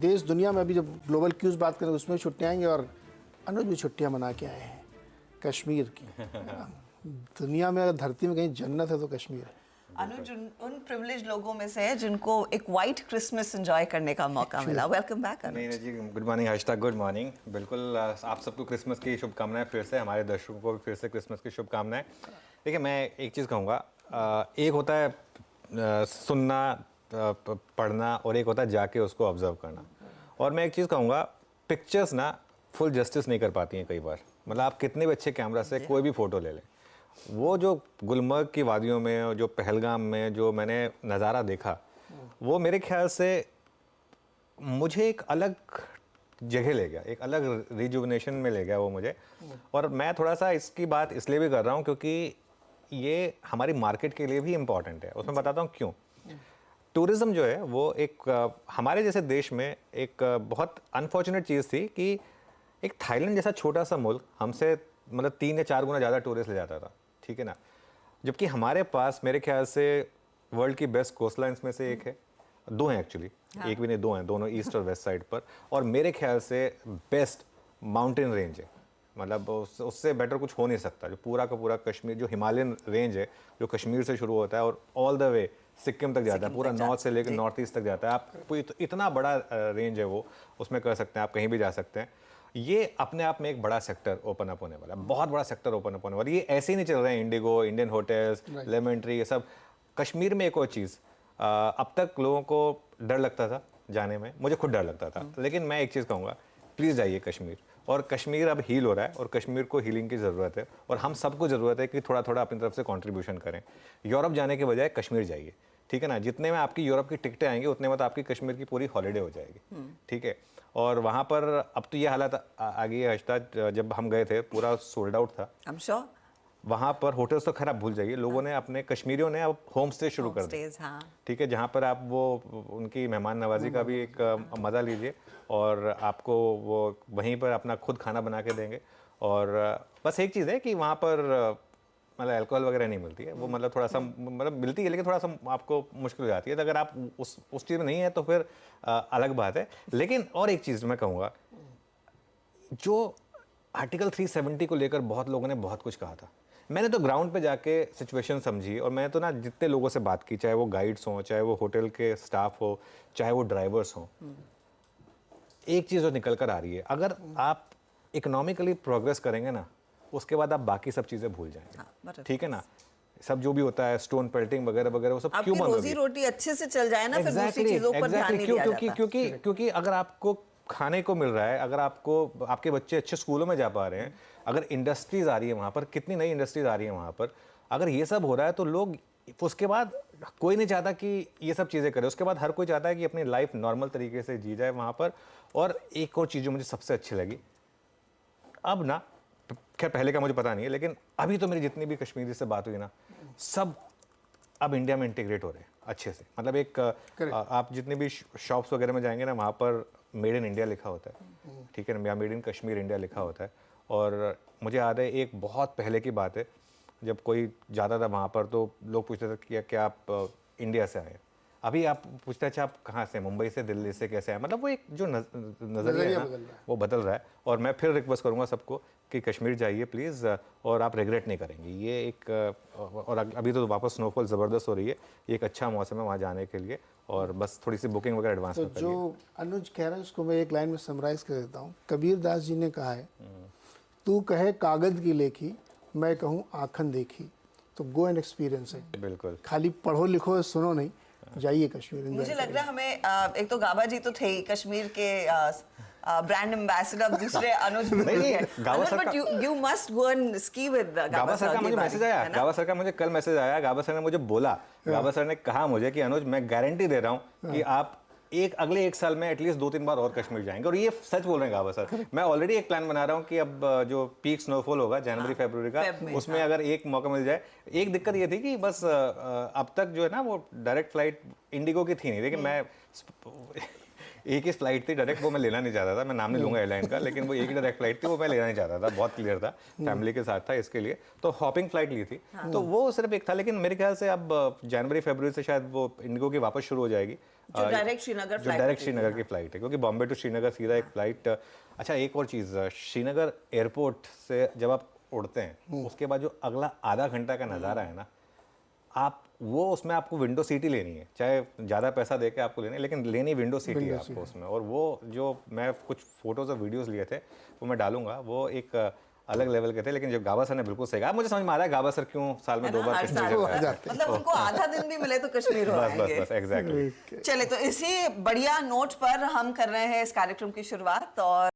देश दुनिया में अभी जब ग्लोबल क्यूज बात करें उसमें छुट्टियां आएंगी और अनुज भी छुट्टियां मना के आए हैं कश्मीर की। दुनिया में अगर धरती में कहीं जन्नत है तो कश्मीर है। अनुज उन प्रिविलेज लोगों में से है जिनको एक वाइट क्रिसमस एंजॉय करने का मौका मिला। वेलकम बैक अनुज। नहीं जी, गुड मॉर्निंग #, गुड मॉर्निंग। बिल्कुल, आप सबको क्रिसमस की शुभकामनाएं। फिर से हमारे दर्शकों को भी फिर से क्रिसमस की शुभकामनाएं। देखिए, मैं एक चीज़ कहूँगा, एक होता है सुनना, पढ़ना, और एक होता है जाके उसको ऑब्जर्व करना। और मैं एक चीज़ कहूँगा, पिक्चर्स ना फुल जस्टिस नहीं कर पाती हैं कई बार। मतलब आप कितने भी अच्छे कैमरा से कोई भी फ़ोटो ले लें, वो जो गुलमर्ग की वादियों में, जो पहलगाम में जो मैंने नज़ारा देखा, वो मेरे ख्याल से मुझे एक अलग जगह ले गया, एक अलग रिजुविनेशन में ले गया वो मुझे। और मैं थोड़ा सा इसकी बात इसलिए भी कर रहा हूँ क्योंकि ये हमारी मार्केट के लिए भी इम्पॉर्टेंट है। उसमें बताता हूँ क्यों। टूरिज़्म जो है वो एक हमारे जैसे देश में एक बहुत अनफॉर्चुनेट चीज़ थी कि एक थाईलैंड जैसा छोटा सा मुल्क हमसे मतलब 3 या 4 गुना ज़्यादा टूरिस्ट ले जाता था, ठीक है ना। जबकि हमारे पास मेरे ख्याल से वर्ल्ड की बेस्ट कोस्ट लाइन्स में से एक है, 2 हैं एक्चुअली, हाँ। एक भी नहीं, 2 हैं, दोनों ईस्ट और वेस्ट साइड पर। और मेरे ख्याल से बेस्ट माउंटेन रेंज है, मतलब उससे बेटर कुछ हो नहीं सकता। जो पूरा का पूरा कश्मीर, जो हिमालयन रेंज है, जो कश्मीर से शुरू होता है और ऑल द वे सिक्किम तक जाता है, पूरा नॉर्थ से लेकर नॉर्थ ईस्ट तक जाता है। आप इतना बड़ा रेंज है वो, उसमें कर सकते हैं, आप कहीं भी जा सकते हैं। ये अपने आप में एक बड़ा सेक्टर ओपन अप होने वाला है, बहुत बड़ा सेक्टर ओपन अप होने वाला है। ये ऐसे ही नहीं चल रहे हैं Indigo, Indian hotels, lemon tree, ये सब। कश्मीर में एक और चीज़, अब तक लोगों को डर लगता था जाने में, मुझे खुद डर लगता था, लेकिन मैं एक चीज़ कहूँगा, प्लीज़ जाइए कश्मीर। और कश्मीर अब हील हो रहा है और कश्मीर को हीलिंग की ज़रूरत है, और हम सबको ज़रूरत है कि थोड़ा थोड़ा अपनी तरफ से कंट्रीब्यूशन करें। यूरोप जाने के बजाय कश्मीर जाइए, ठीक है ना। जितने में आपकी यूरोप की टिकटें आएंगी उतने में तो आपकी कश्मीर की पूरी हॉलीडे हो जाएगी, ठीक है। और वहाँ पर अब तो ये हालत आ गई है #, जब हम गए थे पूरा सोल्ड आउट था। वहाँ पर होटल्स तो खैर आप भूल जाइए, लोगों ने अपने कश्मीरियों ने अब होम स्टे शुरू कर दिए, ठीक है, जहाँ पर आप वो उनकी मेहमान नवाजी का भी एक मज़ा लीजिए, और आपको वो वहीं पर अपना खुद खाना बना के देंगे। और बस एक चीज़ है कि वहाँ पर मतलब अल्कोहल वगैरह नहीं मिलती है, वो मतलब थोड़ा सा मतलब मिलती है, लेकिन थोड़ा सा आपको मुश्किल हो जाती है। तो अगर आप उस चीज़ में नहीं है तो फिर अलग बात है। लेकिन और एक चीज़ मैं कहूँगा, जो आर्टिकल 370 को लेकर बहुत लोगों ने बहुत कुछ कहा था, मैंने तो ग्राउंड पे जाके सिचुएशन समझी, और मैं तो ना जितने लोगों से बात की, चाहे वो गाइड्स हों, चाहे वो होटल के स्टाफ हो, चाहे वो ड्राइवर्स हों, एक चीज़ जो निकल कर आ रही है, अगर आप इकोनॉमिकली प्रोग्रेस करेंगे ना, उसके बाद आप बाकी सब चीज़ें भूल जाएंगे, ठीक है ना। सब जो भी होता है, स्टोन पेल्टिंग वगैरह वगैरह, वो सब क्यों बंद होगी? रोजी रोटी अच्छे से चल जाए ना, फिर दूसरी चीजों पर ध्यान नहीं दिया जाता। क्योंकि अगर आपको खाने को मिल रहा है, अगर आपको आपके बच्चे अच्छे स्कूलों में जा पा रहे हैं, अगर इंडस्ट्रीज आ रही है वहाँ पर, कितनी नई इंडस्ट्रीज आ रही है वहाँ पर, अगर ये सब हो रहा है तो लोग, उसके बाद कोई नहीं चाहता कि ये सब चीज़ें करे। उसके बाद हर कोई चाहता है कि अपनी लाइफ नॉर्मल तरीके से जी जाए वहाँ पर। और एक और चीज़ जो मुझे सबसे अच्छी लगी, अब ना, खैर पहले का मुझे पता नहीं है, लेकिन अभी तो मेरी जितनी भी कश्मीरी से बात हुई ना, सब अब इंडिया में इंटीग्रेट हो रहे हैं अच्छे से। मतलब एक आप जितने भी शॉप्स वगैरह में जाएंगे ना, वहाँ पर मेड इन इंडिया लिखा होता है, ठीक है ना, या मेड इन कश्मीर इंडिया लिखा होता है। और मुझे याद है एक बहुत पहले की बात है, जब कोई जाता था वहाँ पर तो लोग पूछते थे कि क्या आप इंडिया से आए। अभी आप पूछते हैं अच्छा आप कहाँ से, मुंबई से, दिल्ली से, कैसे आए। मतलब वो एक जो नज़रिया है ना, वो बदल रहा है। और मैं फिर रिक्वेस्ट करूँगा सबको कि कश्मीर जाइए प्लीज़, और आप रिग्रेट नहीं करेंगे। ये एक और अभी तो वापस स्नोफॉल ज़बरदस्त हो रही है, ये एक अच्छा मौसम है वहाँ जाने के लिए। और बस थोड़ी सी बुकिंग वगैरह एडवांस में करिए। जो अनुज कह रहा है उसको मैं एक लाइन में समराइज़ कर देता हूँ। कबीर दास जी ने कहा है, तू कहे कागज़ की लेखी, मैं कहूँ आँखन देखी। तो गो एंड एक्सपीरियंस है, बिल्कुल, खाली पढ़ो लिखो सुनो नहीं, जाइए कश्मीर। मुझे लग रहा है हमें एक तो गाबा जी तो थे ही कश्मीर के ब्रांड एम्बेसडर, दूसरे Anuj but you must go and ski with Gaba sir का मुझे मैसेज आया, गाबा सर का मुझे कल मैसेज आया। गाबा सर ने मुझे बोला, गाबा सर ने कहा मुझे कि अनुज मैं गारंटी दे रहा हूँ कि आप अगले 1 साल में एटलीस्ट 2-3 बार और कश्मीर जाएंगे। और ये सच बोल रहे हैं गाबा सर। मैं ऑलरेडी एक प्लान बना रहा हूँ कि अब जो पीक स्नोफॉल होगा जनवरी फरवरी का, उसमें अगर एक मौका मिल जाए। एक दिक्कत ये थी कि बस अब तक जो है ना, वो डायरेक्ट फ्लाइट इंडिगो की थी नहीं, लेकिन मैं एक ही फ्लाइट थी डायरेक्ट, वो मैं लेना नहीं चाहता था। मैं नाम नहीं लूंगा एयरलाइन का, लेकिन वो एक ही डायरेक्ट फ्लाइट थी, वो मैं लेना नहीं चाहता था। बहुत क्लियर था, फैमिली के साथ था इसके लिए, तो हॉपिंग फ्लाइट ली थी। तो वो सिर्फ एक था, लेकिन मेरे ख्याल से अब जनवरी फरवरी से शायद वो इंडिगो की वापस शुरू हो जाएगी। जो डायरेक्ट श्रीनगर जो फ्लाइट डायरेक्ट श्रीनगर की फ्लाइट है, क्योंकि बॉम्बे टू श्रीनगर सीधा एक फ्लाइट। अच्छा, एक और चीज़, श्रीनगर एयरपोर्ट से जब आप उड़ते हैं उसके बाद जो अगला आधा घंटा का नज़ारा है ना, आप वो उसमें आपको विंडो सीट ही लेनी है, चाहे ज़्यादा पैसा दे के आपको लेनी है, लेकिन लेनी विंडो सीट ही है आपको उसमें। और वो जो मैं कुछ फोटोज़ और वीडियोज़ लिए थे वो मैं डालूंगा, वो एक अलग लेवल के थे। लेकिन जब गाबा सर ने बिल्कुल सही कहा, मुझे समझ में आ रहा है गाबा सर क्यों साल में 2 बार कश्मीर जाते हैं। मतलब उनको आधा दिन भी मिले तो कश्मीर हो आएंगे। बस एग्जैक्टली। चले, तो इसी बढ़िया नोट पर हम कर रहे हैं इस कार्यक्रम की शुरुआत। और